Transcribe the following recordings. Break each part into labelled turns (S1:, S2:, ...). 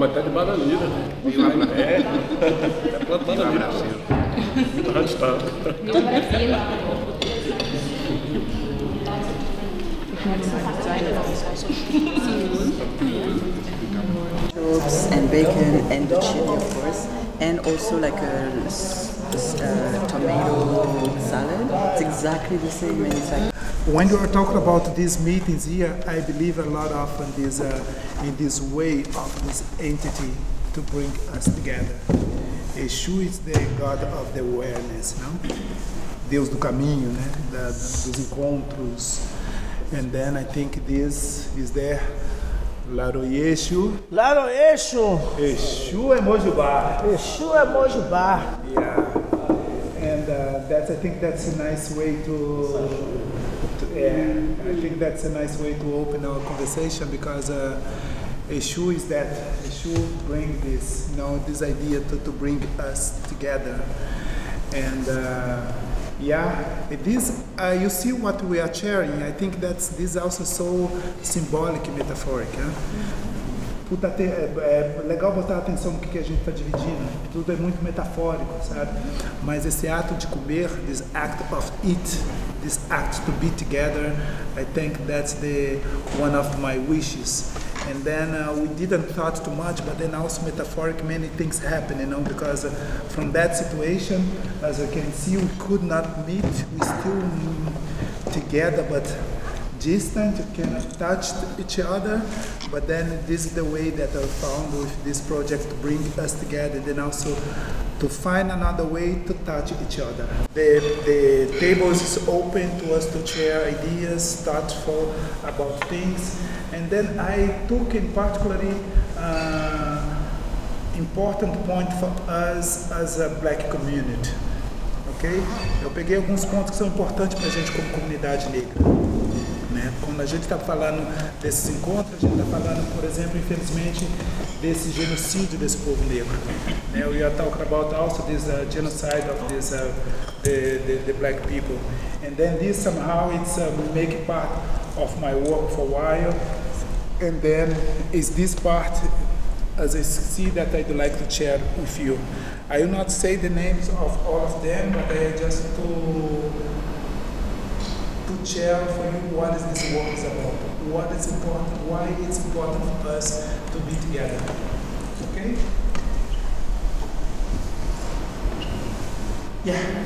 S1: Chama até de bananeira. É. É planta bananeira. Muito radical.
S2: No Brasil.
S3: And bacon and the chili, of course, and also like a tomato salad. It's exactly the same, and it's like.
S4: When you are talking about these meetings here, I believe a lot of in this way of this entity to bring us together. Exu is the God of the awareness, não? Deus do caminho, né? Dos encontros. And then I think this is there. Laroyeshu.
S5: Laroyeshu.
S4: Exu é Mojubá.
S5: Exu é Mojubá.
S4: Yeah. And I think that's a nice way I think that's a nice way to open our conversation, because Exu is that. Exu bring this, this idea to bring us together. And this you see what we are sharing. I think this is also so symbolic, metaphoric. É legal botar atenção no que a gente está dividindo. Tudo é muito metafórico, sabe? Mas esse ato de comer, this act of eat, this act to be together, I think that's one of my wishes. And then we didn't thought too much, but then also metaphoric, many things happen, because from that situation, as you can see, we could not meet. We still together, but distant, you cannot touch each other, but then this is the way that I found with this project to bring us together, then also to find another way to touch each other. The table is open to us to share ideas, thoughtful about things, and then I took in particularly important point for us as a black community. Okay? Eu peguei alguns pontos que são importantes para a gente como comunidade negra. Quando a gente está falando desses encontros, a gente está falando, por exemplo, infelizmente, desse genocídio desse povo negro. We are talking about also this genocide of this the black people, and then this somehow it's making part of my work for a while, and then is this part, as I see, that I'd like to share with you. I will not say the names of all of them, but I just to share for you what is this work is about, what is important, why it's important for us to be together. Okay? Yeah.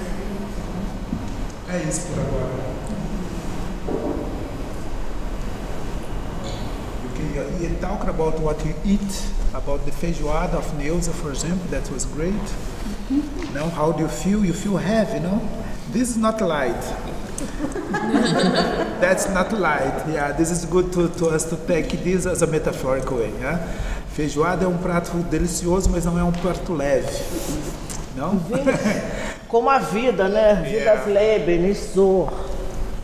S4: É isso por agora. You talk about what you eat, about the feijoada of Neuza, for example, that was great. Now, how do you feel? You feel heavy, no? This is not light. That's not light. Yeah, this is good to us to take this as a metaphorical way. Yeah? Feijoada é prato delicioso, mas não é prato leve. Não?
S5: Como a vida, né? Vidas Leben, isso.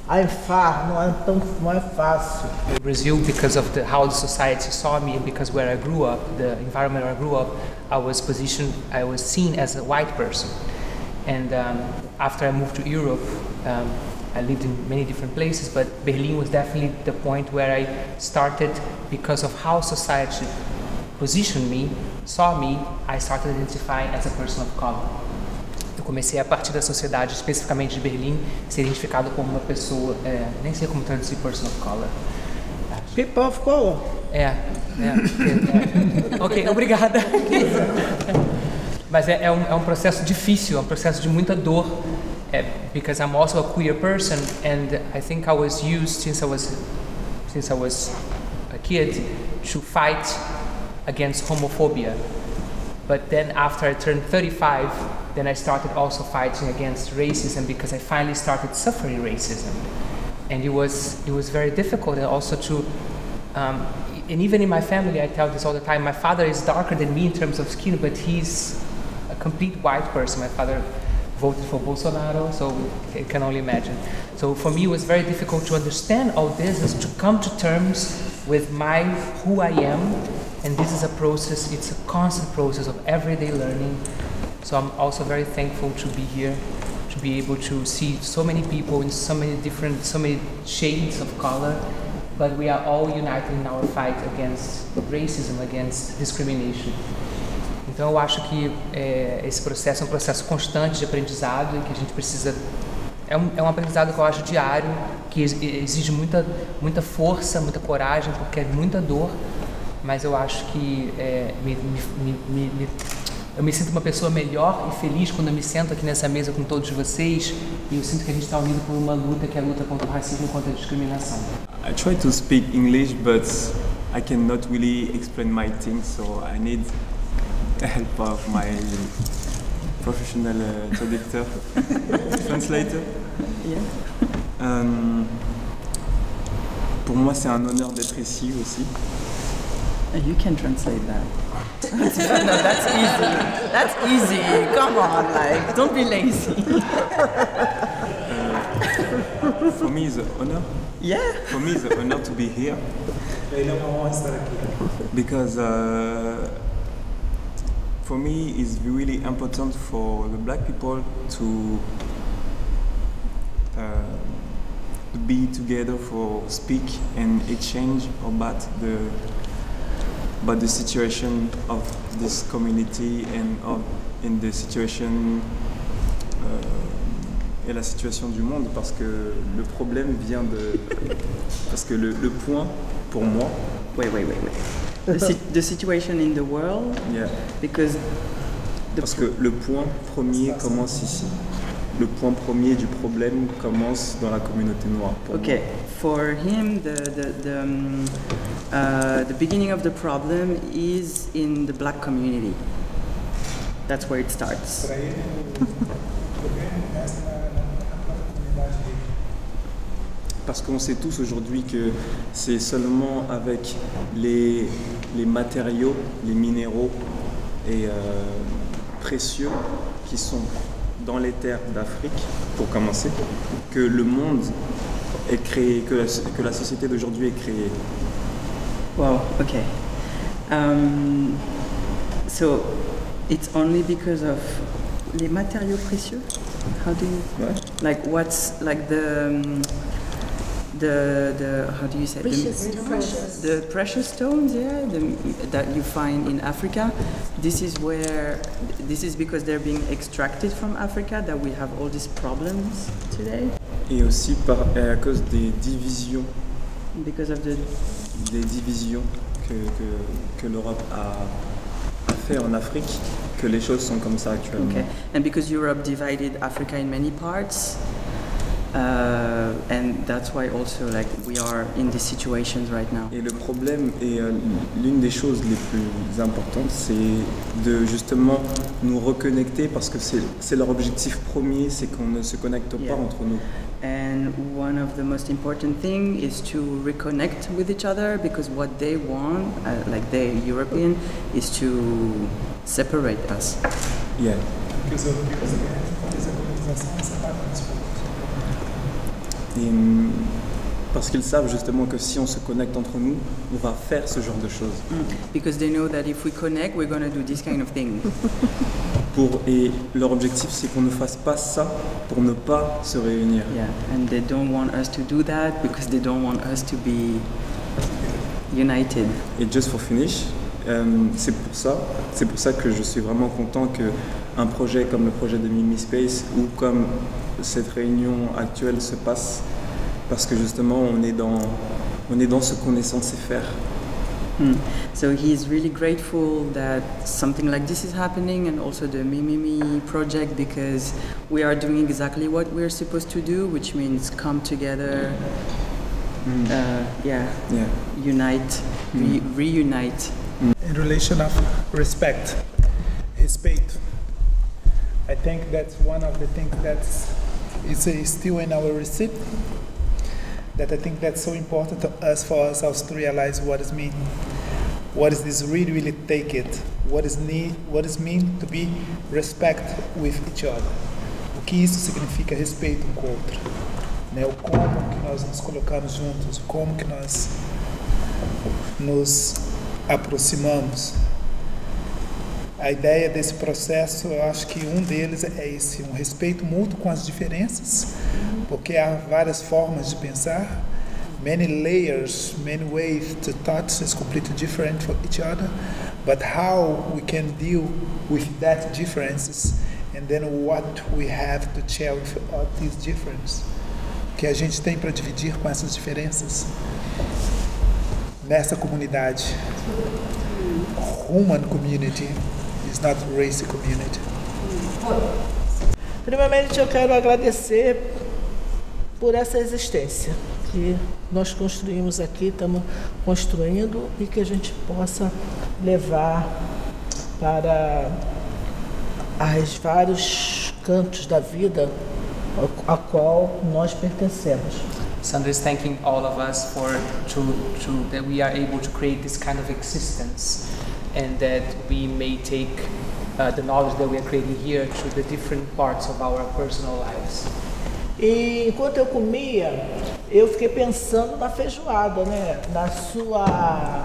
S5: Einfach, não é fácil.
S6: Brazil, because of how the society saw me, and because where I grew up, the environment where I grew up, I was seen as a white person. And after I moved to Europe, I lived in many different places, but Berlin was definitely the point where I started, because of how society positioned me, saw me, I started identifying as a person of color. Eu comecei a partir da sociedade, especificamente de Berlim, ser identificado como uma pessoa, nem sei como traduzir person of color.
S5: People of color.
S6: Ok, obrigada. Mas é um processo difícil, é um processo de muita dor. Because I'm also a queer person, and I think I was used since I was a kid to fight against homophobia. But then after I turned 35, then I started also fighting against racism, because I finally started suffering racism, and it was very difficult, and also to and even in my family I tell this all the time. My father is darker than me in terms of skin, but he's a complete white person. My father voted for Bolsonaro, so you can only imagine. So for me it was very difficult to understand all this, is to come to terms with who I am, and this is a process, it's a constant process of everyday learning. So I'm also very thankful to be here, to be able to see so many people in so many shades of color, but we are all united in our fight against racism, against discrimination. Então eu acho que esse processo é um processo constante de aprendizado e que a gente precisa... É um aprendizado que eu acho diário, que exige muita força, muita coragem, porque é muita dor, mas eu acho que eu me sinto uma pessoa melhor e feliz quando eu me sento aqui nessa mesa com todos vocês e eu sinto que a gente está unido por uma luta, que é a luta contra o racismo e contra a discriminação.
S2: I try to speak English, but I cannot really explain my things, so I need the help of my professional traducteur, translator.
S3: Yeah.
S2: Pour moi, c'est un honneur d'être ici aussi.
S3: You can translate that. No, that's easy. That's easy. Come on, like, don't be lazy.
S2: For me, it's an honor.
S3: Yeah.
S2: For me, it's an honor to be here. Because for me, it's really important for the black people to be together for speak and exchange about the situation of this community and in the situation et la situation du monde, parce que le problème vient de... Parce que le point, pour moi...
S3: Wait. The situation in the world?
S2: Yeah.
S3: Because...
S2: Parce que le point premier commence ici. Le point premier du problème commence dans la communauté noire.
S3: Okay, for him, the beginning of the problem is in the black community. That's where it starts.
S2: Parce qu'on sait tous aujourd'hui que c'est seulement avec les matériaux, les minéraux et précieux qui sont dans les terres d'Afrique, pour commencer, que le monde est créé, que la société d'aujourd'hui est créée.
S3: Wow, okay. So it's only because of les matériaux précieux? How do you...
S2: Ouais.
S3: Like what's like the how do you say the precious stones, yeah, that you find in Africa. This is because they're being extracted from Africa that we have all these problems today.
S2: Et aussi à cause des divisions.
S3: Because of the...
S2: Des divisions que l'Europe a fait en Afrique, que les choses sont comme ça actuellement.
S3: Okay, and because Europe divided Africa in many parts. And that's why also like we are in these situations right now.
S2: Et le problème et l'une des choses les plus importantes, c'est de justement nous reconnecter, parce que c'est leur objectif premier, c'est qu'on ne se connecte pas entre nous.
S3: And one of the most important thing is to reconnect with each other, because what they want, like the European, is to separate us.
S2: Yeah. Et parce qu'ils savent justement que si on se connecte entre nous, on va faire ce genre de choses.
S3: Because they know that if we connect, we're going to do this kind of thing.
S2: Et leur objectif, c'est qu'on ne fasse pas ça pour ne pas se réunir.
S3: Yeah, and they don't want us to do that because they don't want us to be united.
S2: Et just for finish, c'est pour ça que je suis vraiment content qu'un projet comme le projet de Mimi Space ou comme cette réunion actuelle se passe, parce que justement on est dans ce qu'on est censé faire.
S3: So he is really grateful that something like this is happening, and also the Mimimi project, because we are doing exactly what we're supposed to do, which means come together, unite, reunite.
S4: In relation of respect, respeito. I think that's one of the things is still in our receipt. That I think that's so important to us, for us also to realize what is mean. What is this really take it? What is mean to be respect with each other? O que isso significa respeito um com o outro? Né? O como que nós nos colocamos juntos, o como que nós nos aproximamos. A ideia desse processo, eu acho que um deles é esse, um respeito mútuo com as diferenças, porque há várias formas de pensar, many layers, many ways to thoughts is completely different from each other, but how we can deal with that differences and then what we have to share with all these differences. O que a gente tem para dividir com essas diferenças nessa comunidade. Human community is not race community.
S5: Primeiramente, eu quero agradecer por essa existência que nós construímos aqui, estamos construindo e que a gente possa levar para os vários cantos da vida a qual nós pertencemos.
S6: Sandra is thanking all of us for that we are able to create this kind of existence, and that we may take the knowledge that we are creating here to the different parts of our personal lives.
S5: E enquanto eu comia, eu fiquei pensando na feijoada, né? Na sua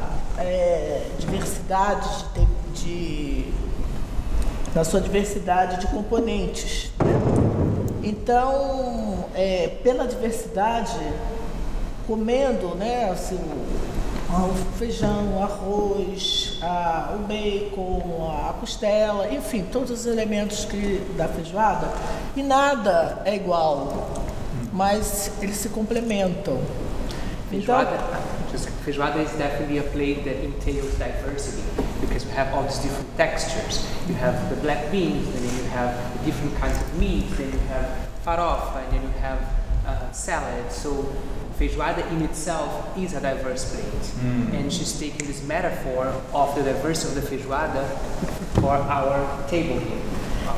S5: diversidade na sua diversidade de componentes, né? Então, pela diversidade, comendo, né, assim, o feijão, o arroz, o bacon, a costela, enfim, todos os elementos da feijoada, e nada é igual, mas eles se complementam.
S6: Feijoada is definitely a plate that entails diversity, because we have all these different textures. You have the black beans, and then you have the different kinds of meat, then you have farofa, and then you have salad. So feijoada in itself is a diverse plate, and she's taking this metaphor of the diversity of the feijoada for our table here.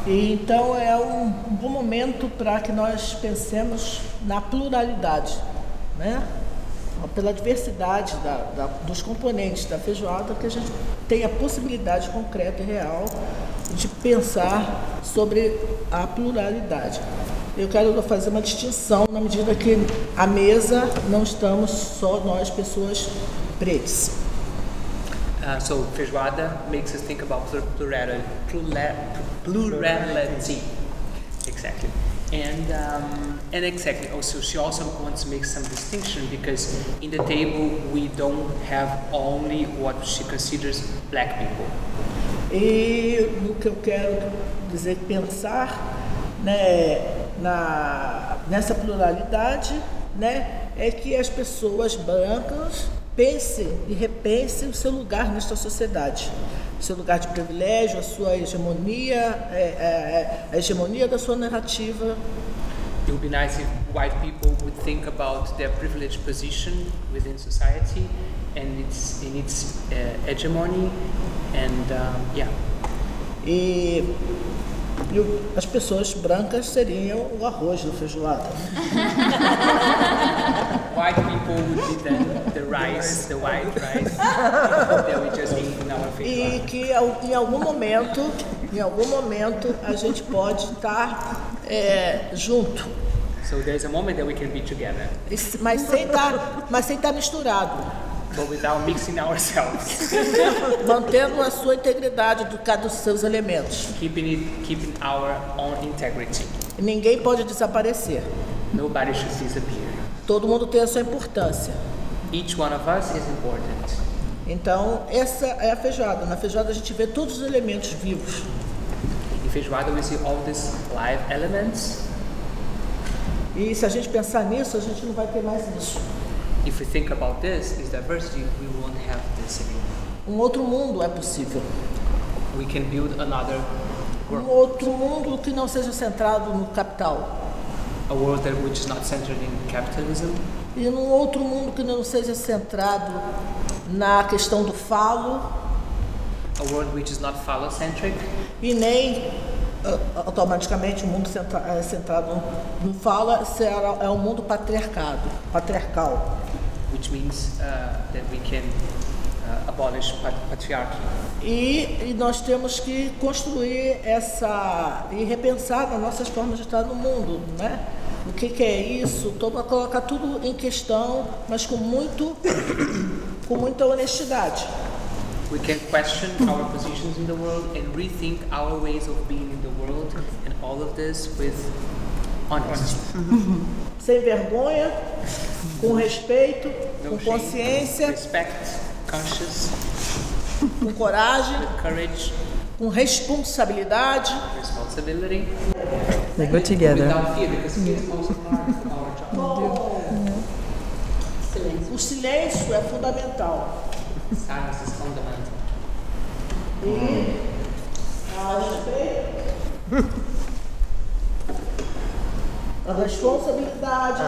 S5: E então é um bom momento para que nós pensemos na pluralidade, né? Pela diversidade dos componentes da feijoada, que a gente tem a possibilidade concreta e real de pensar sobre a pluralidade. Eu quero fazer uma distinção na medida que à mesa não estamos só nós, pessoas pretas.
S6: So feijoada makes us think about plurality. Exactly. And exactly, also she also wants to make some distinction, because in the table we don't have only what she considers black people.
S5: E no que eu quero dizer, pensar, né, nessa pluralidade, né, é que as pessoas brancas pensem e repensem o seu lugar nesta sociedade. Seu lugar de privilégio, a sua hegemonia, a hegemonia da sua narrativa.
S6: It would be nice if white people would think about their privileged position within society and its hegemony, and
S5: E as pessoas brancas seriam o arroz da feijoada.
S6: White people would be the rice, the white rice that we just eat in our feijoada.
S5: E que em algum momento a gente pode estar junto.
S6: So there's a moment that we can be together,
S5: Mas sem estar misturado.
S6: but without mixing ourselves,
S5: Mantendo a sua integridade de cada dos seus elementos.
S6: keeping our own integrity.
S5: Ninguém pode desaparecer.
S6: Nobody should disappear.
S5: Todo mundo tem a sua importância.
S6: Each one of us is important.
S5: Então, essa é a feijoada. Na feijoada a gente vê todos os elementos vivos.
S6: In feijoada we see all these live elements.
S5: E se a gente pensar nisso, a gente não vai ter mais isso.
S6: If we think about this diversity, we won't have this anymore.
S5: Outro mundo é possível.
S6: We can build another world.
S5: Outro mundo que não seja centrado no capital.
S6: A world which is not centered in capitalism.
S5: E outro mundo que não seja centrado na questão do falo.
S6: A world which is not phallocentric.
S5: E nem automaticamente o mundo centrado no fala é um mundo patriarcal.
S6: Which means that we can abolish patriarchy.
S5: E nós temos que construir e repensar nas nossas formas de estar no mundo, né? O que é isso? Colocar tudo em questão, mas com muita honestidade.
S6: We can question our positions in the world and rethink our ways of being in the world, and all of this with honesty.
S5: Sem vergonha, Com respeito,
S6: No
S5: com
S6: shame,
S5: consciência,
S6: respect, conscious,
S5: com coragem,
S6: courage,
S5: com responsabilidade.
S6: responsibility.
S3: They go together.
S6: Without fear, because fear is also part of our job.
S5: O silêncio é fundamental.
S6: Silence is fundamental.
S5: E a respeito, a responsabilidade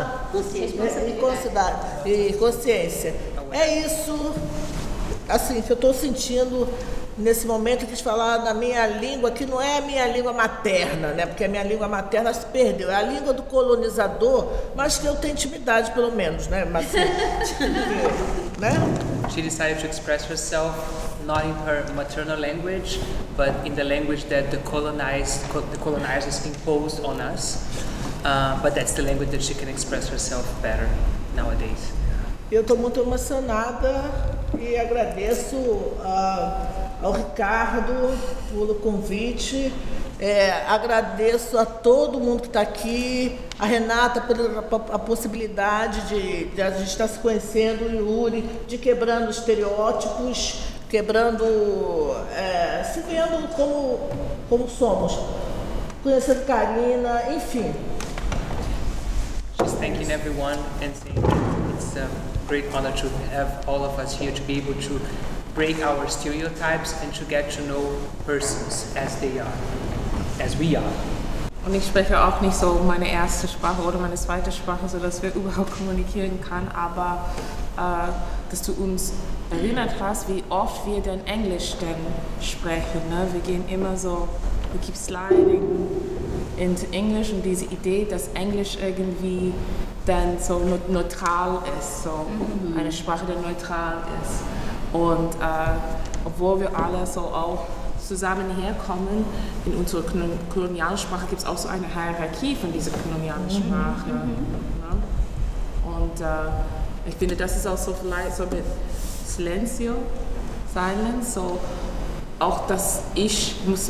S5: e consciência. É isso, assim, que eu estou sentindo nesse momento. Eu quis falar na minha língua, que não é a minha língua materna, né? Porque a minha língua materna se perdeu. É a língua do colonizador, mas que eu tenho intimidade, pelo menos, né? Mas, né?
S6: She decided to express herself not in her maternal language, but in the language that the colonizers imposed on us. But that's the language that she can express herself better nowadays.
S5: Eu estou muito emocionada e agradeço ao Ricardo pelo convite. Agradeço a todo mundo que está aqui, a Renata pela a possibilidade de a gente estar se conhecendo, o Yuri, de quebrando estereótipos, quebrando, se vendo como somos, conhecendo Karina, enfim.
S6: Just thanking everyone and saying it's a great honor to have all of us here to be able to break our stereotypes and to get to know persons as they are, as we are.
S7: Und ich spreche auch nicht so meine erste Sprache oder meine zweite Sprache, sodass wir überhaupt kommunizieren können, aber dass du uns erinnert hast, wie oft wir denn Englisch denn sprechen. Ne? Wir gehen immer so, we keep sliding into English und diese Idee, dass Englisch irgendwie dann so neutral ist, so eine Sprache, die neutral ist. Und obwohl wir alle so auch zusammen herkommen, in unserer kolonialen Sprache gibt es auch so eine Hierarchie von dieser kolonialen Sprache. Ja? Und ich finde, das ist auch so vielleicht so mit Silencio, Silence, so auch, dass ich muss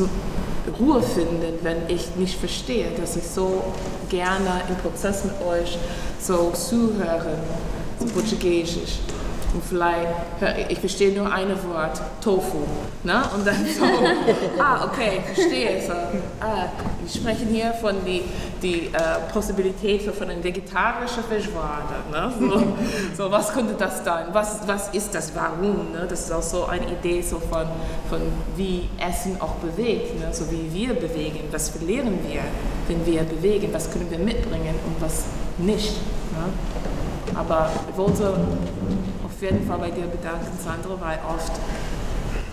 S7: Ruhe finden, wenn ich nicht verstehe, dass ich so gerne im Prozess mit euch so zuhöre, so Portugiesisch. Und vielleicht, ich verstehe nur ein Wort, Tofu, ne? Und dann so, okay, verstehe. So, wir sprechen hier von die Possibilität von einer vegetarischen Feijoada, ne? So, was könnte das sein? Was ist das? Warum? Ne? Das ist auch so eine Idee so von wie Essen auch bewegt, ne? So wie wir bewegen. Was verlieren wir, wenn wir bewegen? Was können wir mitbringen und was nicht? Ne? Aber ich wollte auf jeden Fall bei dir bedanken, Sandra, weil oft,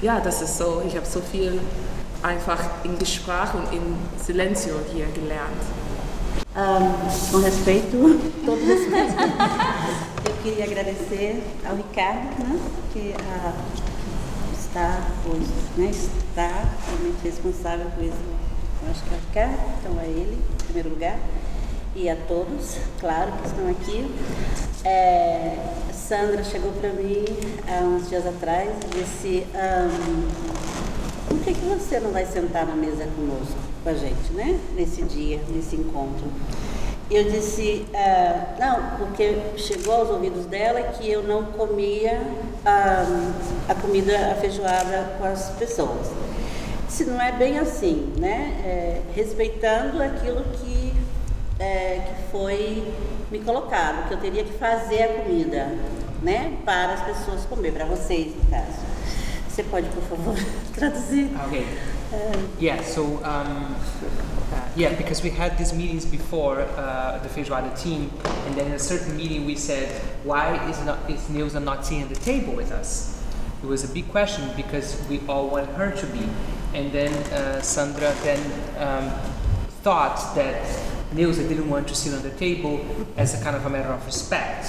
S7: ja, das ist so, ich habe so viel einfach in Gespräch und in Silencio hier gelernt.
S8: Com respeito, todo respeito, eu queria agradecer ao Ricardo, né, que está hoje, né, está realmente responsável por isso. Eu acho que é o Ricardo, então é ele, em primeiro lugar, e a todos, claro, que estão aqui. Sandra chegou para mim há uns dias atrás e disse, por que você não vai sentar na mesa conosco, com a gente, né? Nesse dia, nesse encontro. Eu disse, não, porque chegou aos ouvidos dela que eu não comia a comida, a feijoada com as pessoas. Se não é bem assim, né? Respeitando aquilo que foi me colocado, que eu teria que fazer a comida, né, para as pessoas comer, para vocês, no caso. Você pode, por favor, traduzir?
S6: Okay. Yeah, so, because we had these meetings before, the Feijoada team, and then in a certain meeting we said, why is Neuza not sitting at the table with us? It was a big question because we all want her to be. And then Sandra then thought that Neuza didn't want to sit on the table as a kind of a matter of respect.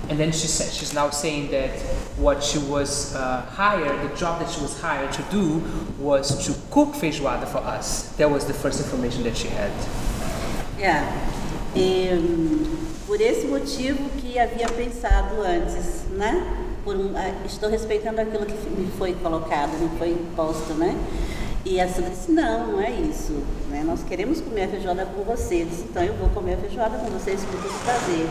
S6: And then she said, she's now saying that what she was hired, the job that she was hired to do was to cook feijoada for us. That was the first information that she had.
S8: Yeah. Por esse motivo que havia pensado antes, né? Estou respeitando aquilo que me foi colocado, me foi imposto, né? E a Sandra disse, não é isso, né? Nós queremos comer a feijoada com vocês, então eu vou comer a feijoada com vocês com todo prazer.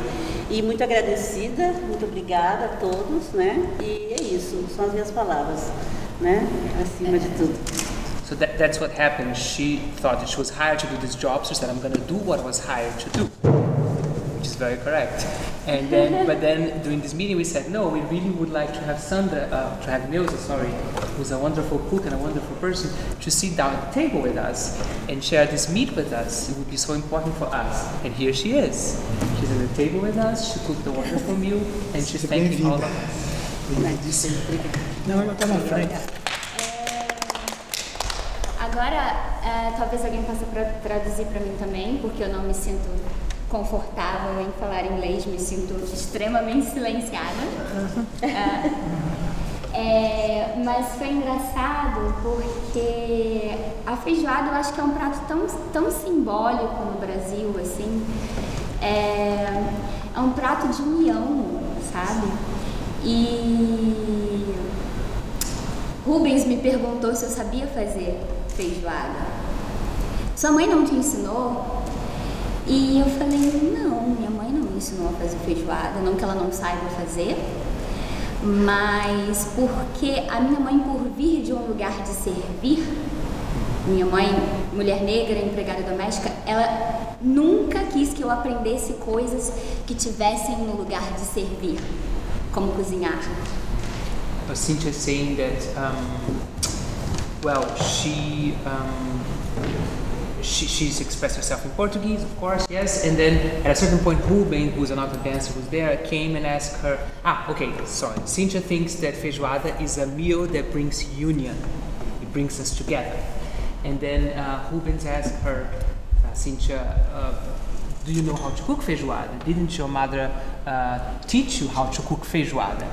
S8: E muito agradecida, muito obrigada a todos, né? E é isso, são as minhas palavras, né? Acima de tudo.
S6: So that's what happened. She thought that she was hired to do this job, so she said, I'm going to do what I was hired to do, which is very correct. And then, but then during this meeting we said, no, we really would like to have Sandra, to have Neuza, who's a wonderful cook and a wonderful person, to sit down at the table with us and share this meat with us. It would be so important for us. And here she is. She's at the table with us, she cooked a wonderful meal, and she's thanking all of us.
S5: Não, ela está na frente.
S9: Agora, talvez alguém possa traduzir para mim também, porque eu não me sinto confortável em falar inglês, me sinto extremamente silenciada. Mas foi engraçado porque a feijoada eu acho que é um prato tão simbólico no Brasil, assim. É um prato de união, sabe? E Rubens me perguntou se eu sabia fazer feijoada. Sua mãe não te ensinou? E eu falei, não, minha mãe não me ensinou a fazer feijoada, não que ela não saiba fazer, mas porque a minha mãe, por vir de um lugar de servir, minha mãe, mulher negra, empregada doméstica, ela nunca quis que eu aprendesse coisas que tivessem no lugar de servir, como cozinhar.
S6: Cynthia is saying that, she's expressed herself in Portuguese, of course, yes, and then at a certain point Ruben, who's another dancer who's there, came and asked her, Cynthia thinks that feijoada is a meal that brings union, it brings us together. And then Rubens asked her, Cynthia, do you know how to cook feijoada? Didn't your mother teach you how to cook feijoada?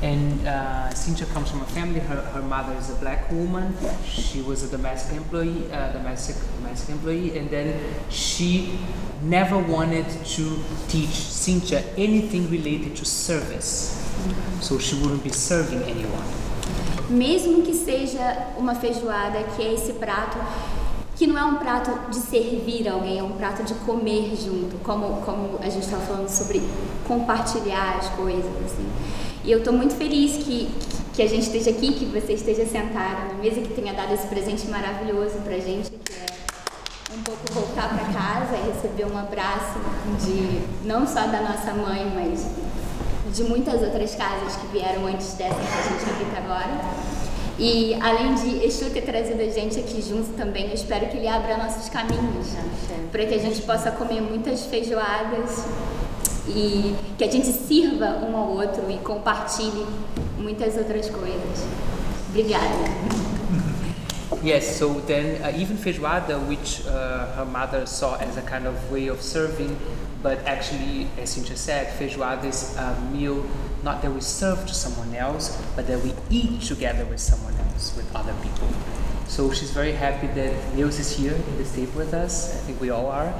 S6: And Cynthia comes from a family. Her mother is a black woman. She was a domestic employee, and then she never wanted to teach Cynthia anything related to service, so she wouldn't be serving anyone.
S9: Mesmo que seja uma feijoada, que é esse prato que não é um prato de servir alguém, é um prato de comer junto, como a gente estava falando sobre compartilhar as coisas, assim. E eu estou muito feliz que a gente esteja aqui, que você esteja sentada na mesa, que tenha dado esse presente maravilhoso pra gente, que é um pouco voltar para casa e receber um abraço de não só da nossa mãe, mas de muitas outras casas que vieram antes dessa que a gente habita agora. E além de Exu ter trazido a gente aqui junto também, eu espero que ele abra nossos caminhos, para que a gente possa comer muitas feijoadas e que a gente sirva um ao outro e compartilhe muitas outras coisas. Obrigada.
S6: Yes, so then even feijoada, which her mother saw as a kind of way of serving, but actually, as Cynthia said, feijoada is a meal not that we serve to someone else, but that we eat together with someone else, with other people. So she's very happy that Neuza is here in this table with us, I think we all are,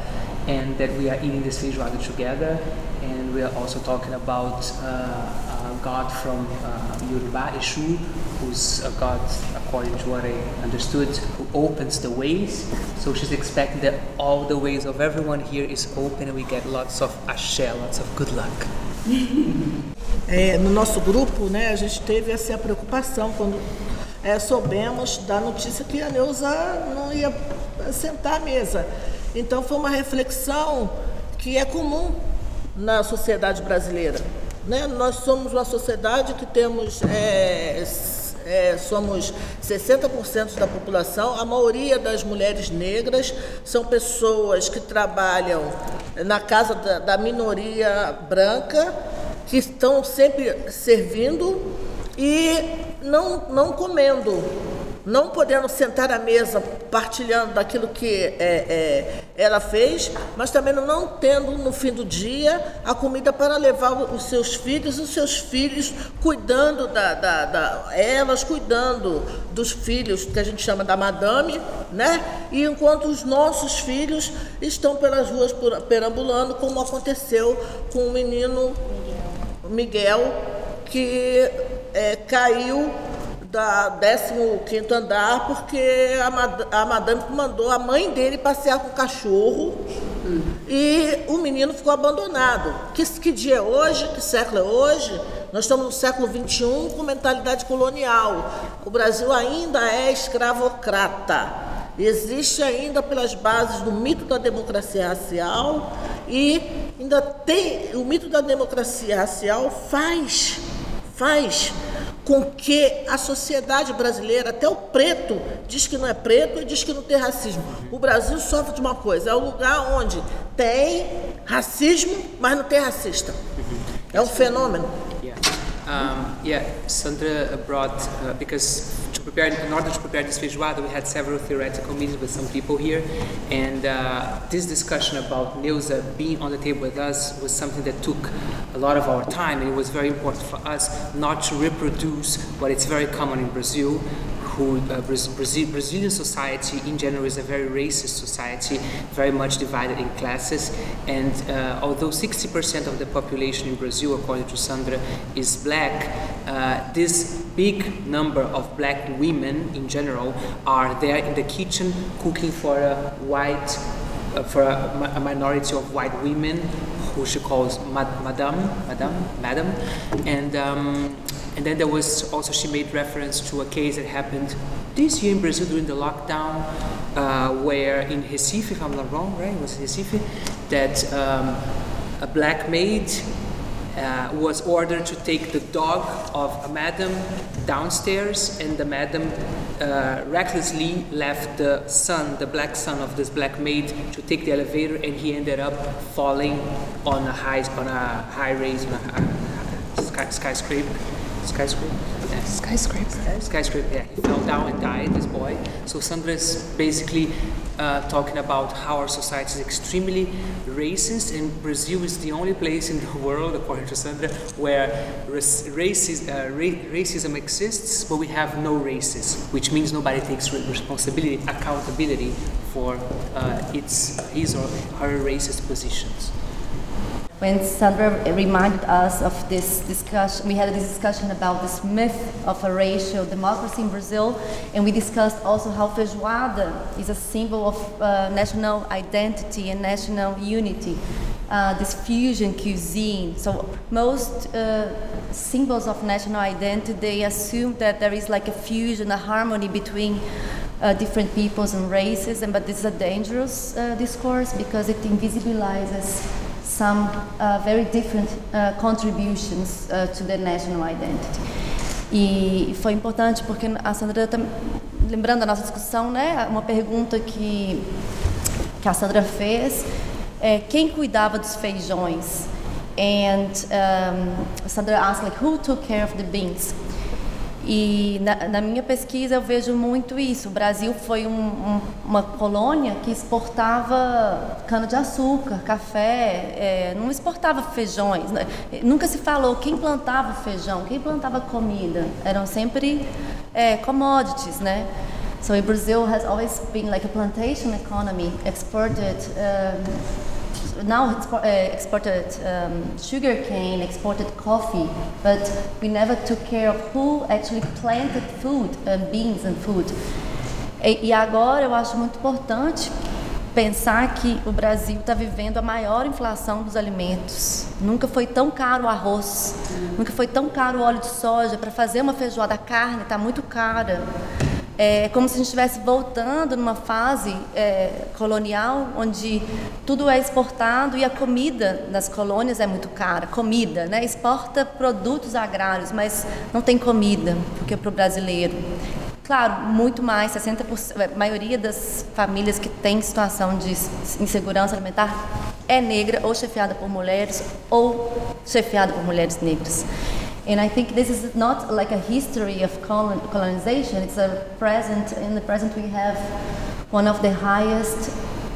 S6: and that we are eating this feijoada together, and we are also talking about a god from Yoruba, Exu, who's a god, according to what I understood, who opens the ways. So she's expecting that all the ways of everyone here is open and we get lots of axé, lots of good luck.
S5: No nosso grupo, né, a gente teve essa preocupação quando soubemos da notícia que a Neuza não ia sentar à mesa. Então foi uma reflexão que é comum na sociedade brasileira, né? Nós somos uma sociedade que temos somos 60% da população, a maioria das mulheres negras são pessoas que trabalham na casa da minoria branca, que estão sempre servindo e não comendo, não podendo sentar à mesa partilhando daquilo que ela fez, mas também não tendo no fim do dia a comida para levar os seus filhos cuidando elas cuidando dos filhos, que a gente chama da madame, né? E enquanto os nossos filhos estão pelas ruas perambulando, como aconteceu com o menino Miguel, que caiu da 15º andar, porque a madame mandou a mãe dele passear com o cachorro e o menino ficou abandonado. Que dia é hoje? Que século é hoje? Nós estamos no século XXI com mentalidade colonial. O Brasil ainda é escravocrata. Existe ainda pelas bases do mito da democracia racial e ainda tem o mito da democracia racial faz com que a sociedade brasileira, até o preto, diz que não é preto e diz que não tem racismo. O Brasil sofre de uma coisa, é um lugar onde tem racismo, mas não tem racista. É um fenômeno.
S6: Sandra brought, because in order to prepare this feijoada, we had several theoretical meetings with some people here, and this discussion about Neuza being on the table with us was something that took a lot of our time, and it was very important for us not to reproduce what is very common in Brazil. Brazilian society in general is a very racist society, very much divided in classes, and although 60% of the population in Brazil, according to Sandra, is black, this big number of black women in general are there in the kitchen cooking for a minority of white women, who she calls madame, and then there was also, she made reference to a case that happened this year in Brazil during the lockdown, where in Recife, if I'm not wrong, right, it was Recife, that a black maid was ordered to take the dog of a madam downstairs, and the madam recklessly left the black son of this black maid to take the elevator, and he ended up falling on a high rise, on a skyscraper. Yeah, he fell down and died, this boy. So Sandra is basically talking about how our society is extremely racist, and Brazil is the only place in the world, according to Sandra, where racism exists, but we have no racists, which means nobody takes accountability for his or her racist positions.
S10: When Sandra reminded us of this discussion, we had this discussion about this myth of a racial democracy in Brazil, and we discussed also how feijoada is a symbol of national identity and national unity, this fusion cuisine. So most symbols of national identity, they assume that there is like a fusion, a harmony between different peoples and races, but this is a dangerous discourse because it invisibilizes some very different contributions to the national identity. E foi importante porque a Sandra, lembrando a nossa discussão, né, uma pergunta que a Sandra fez é quem cuidava dos feijões. And Sandra asked, like, who took care of the beans? E na minha pesquisa eu vejo muito isso. O Brasil foi uma colônia que exportava cana-de-açúcar, café, não exportava feijões. Nunca se falou quem plantava feijão, quem plantava comida. Eram sempre commodities, né? So Brazil has always been like a plantation economy, exported sugar cane, exported coffee, but we never took care of who actually planted food, beans and food. E agora eu acho muito importante pensar que o Brasil está vivendo a maior inflação dos alimentos. Nunca foi tão caro o arroz, nunca foi tão caro o óleo de soja. Para fazer uma feijoada, a carne está muito cara. É como se a gente estivesse voltando numa fase colonial, onde tudo é exportado e a comida nas colônias é muito cara. Comida, né? Exporta produtos agrários, mas não tem comida, porque para o brasileiro. Claro, muito mais, 60%, a maioria das famílias que tem situação de insegurança alimentar é negra, ou chefiada por mulheres, ou chefiada por mulheres negras. And I think this is not like a history of colonization, it's a present. In the present we have one of the highest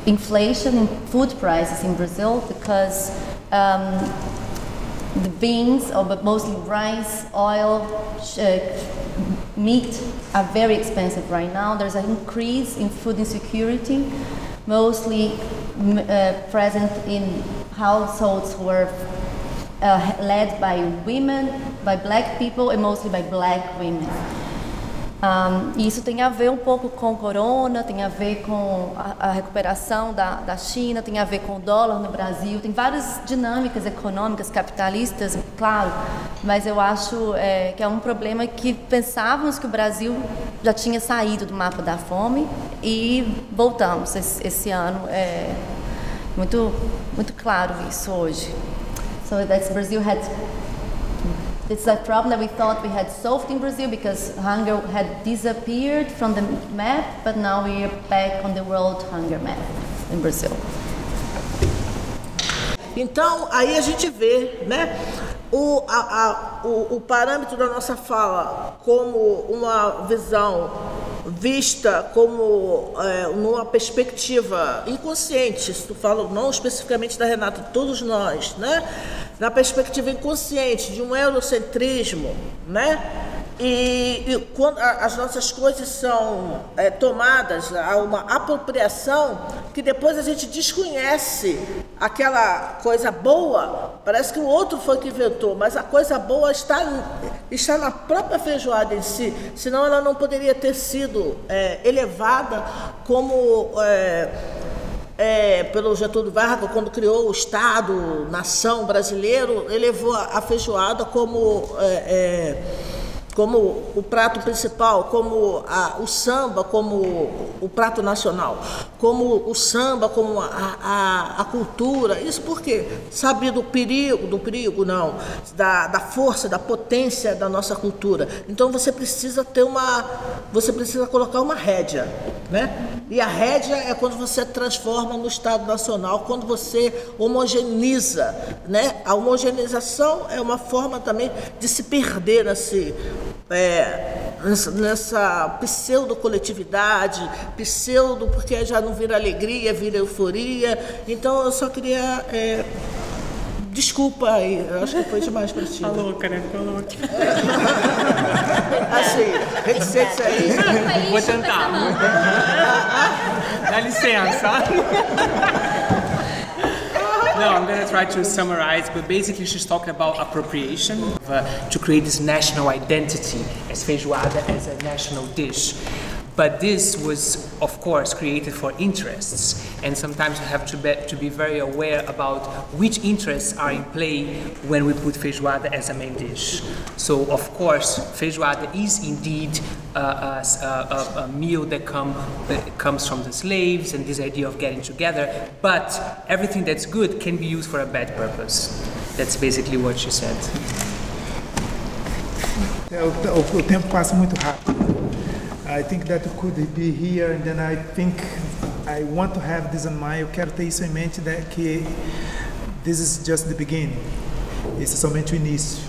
S10: inflation in food prices in Brazil because the beans, but mostly rice, oil, meat are very expensive right now. There's an increase in food insecurity, mostly present in households who are led by women, by black people, and mostly by black women. E isso tem a ver um pouco com o corona, tem a ver com a recuperação da China, tem a ver com o dólar no Brasil, tem várias dinâmicas econômicas, capitalistas, claro, mas eu acho que é um problema que pensávamos que o Brasil já tinha saído do mapa da fome e voltamos esse ano. Muito claro isso hoje. So that's Brazil had. It's a problem that we thought we had solved in Brazil because hunger had disappeared from the map, but now we are back on the world hunger map in Brazil.
S5: Então, aí a gente vê, né, o parâmetro da nossa fala como uma visão vista como numa perspectiva inconsciente, se tu fala não especificamente da Renata, todos nós, né, na perspectiva inconsciente de um eurocentrismo, né? E quando as nossas coisas são tomadas a uma apropriação que depois a gente desconhece aquela coisa boa, parece que o outro foi que inventou, mas a coisa boa está na própria feijoada em si, senão ela não poderia ter sido elevada como pelo Getúlio Vargas, quando criou o Estado, nação brasileiro, elevou a feijoada como o prato principal, como o samba, como o prato nacional, como o samba, como a cultura. Isso porque sabia do perigo não, da força, da potência da nossa cultura. Então você precisa colocar uma rédea, né? E a rédea é quando você transforma no Estado Nacional, quando você homogeneiza, né? A homogeneização é uma forma também de se perder nessa pseudo-coletividade, porque já não vira alegria, vira euforia. Então eu só queria... desculpa aí, eu acho que foi demais para ti.
S6: Ficou louca, né? Ficou louca.
S5: Assim, reticência aí.
S6: Vou tentar. Dá licença. No, I'm going to try to summarize, but basically she's talking about appropriation to create this national identity as feijoada as a national dish. But this was, of course, created for interests, and sometimes you have to be very aware about which interests are in play when we put feijoada as a main dish. So, of course, feijoada is indeed a meal that comes from the slaves and this idea of getting together, but everything that's good can be used for a bad purpose. That's basically what she said.
S4: O tempo passa muito rápido. I think that could be here, and then I think I want to have this in mind. Eu quero ter isso em mente, que this is just the beginning. Esse é somente o início.